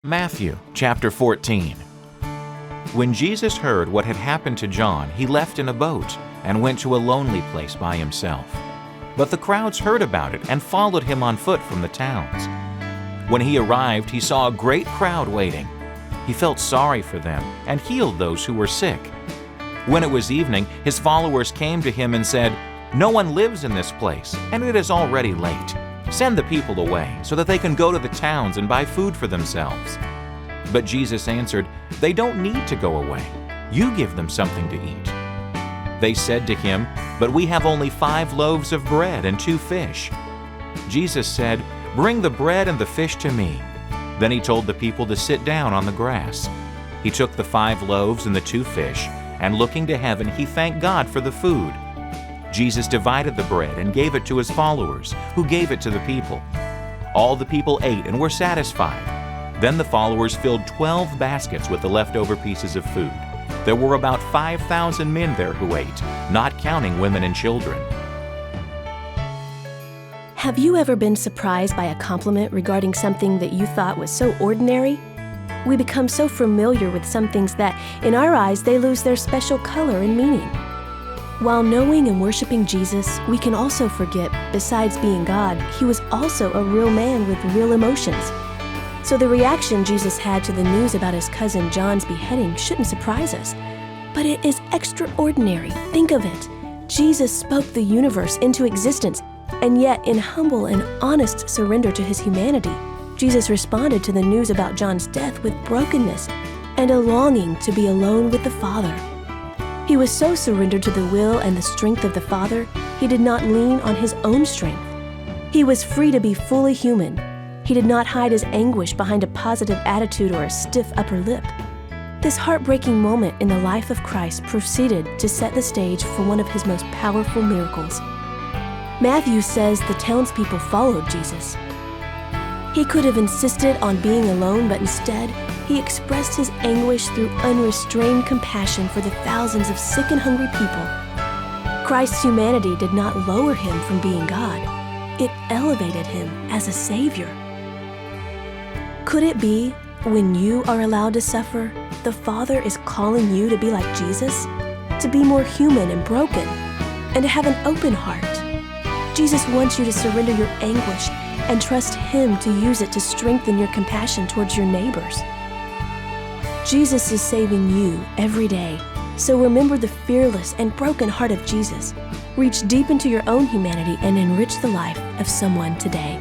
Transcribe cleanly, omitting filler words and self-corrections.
Matthew chapter 14. When Jesus heard what had happened to John, he left in a boat and went to a lonely place by himself. But the crowds heard about it and followed him on foot from the towns. When he arrived, he saw a great crowd waiting. He felt sorry for them and healed those who were sick. When it was evening, his followers came to him and said, "No one lives in this place, and it is already late. Send the people away so that they can go to the towns and buy food for themselves." But Jesus answered, "They don't need to go away. You give them something to eat." They said to him, "But we have only 5 loaves of bread and 2 fish." Jesus said, "Bring the bread and the fish to me." Then he told the people to sit down on the grass. He took the 5 loaves and the 2 fish, and looking to heaven, he thanked God for the food. Jesus divided the bread and gave it to his followers, who gave it to the people. All the people ate and were satisfied. Then the followers filled 12 baskets with the leftover pieces of food. There were about 5,000 men there who ate, not counting women and children. Have you ever been surprised by a compliment regarding something that you thought was so ordinary? We become so familiar with some things that, in our eyes, they lose their special color and meaning. While knowing and worshiping Jesus, we can also forget, besides being God, he was also a real man with real emotions. So the reaction Jesus had to the news about his cousin John's beheading shouldn't surprise us. But it is extraordinary. Think of it. Jesus spoke the universe into existence, and yet in humble and honest surrender to his humanity, Jesus responded to the news about John's death with brokenness and a longing to be alone with the Father. He was so surrendered to the will and the strength of the Father, he did not lean on his own strength. He was free to be fully human. He did not hide his anguish behind a positive attitude or a stiff upper lip. This heartbreaking moment in the life of Christ proceeded to set the stage for one of his most powerful miracles. Matthew says the townspeople followed Jesus. He could have insisted on being alone, but instead, he expressed his anguish through unrestrained compassion for the thousands of sick and hungry people. Christ's humanity did not lower him from being God. It elevated him as a Savior. Could it be, when you are allowed to suffer, the Father is calling you to be like Jesus? To be more human and broken, and to have an open heart? Jesus wants you to surrender your anguish and trust him to use it to strengthen your compassion towards your neighbors. Jesus is saving you every day, so remember the fearless and broken heart of Jesus. Reach deep into your own humanity and enrich the life of someone today.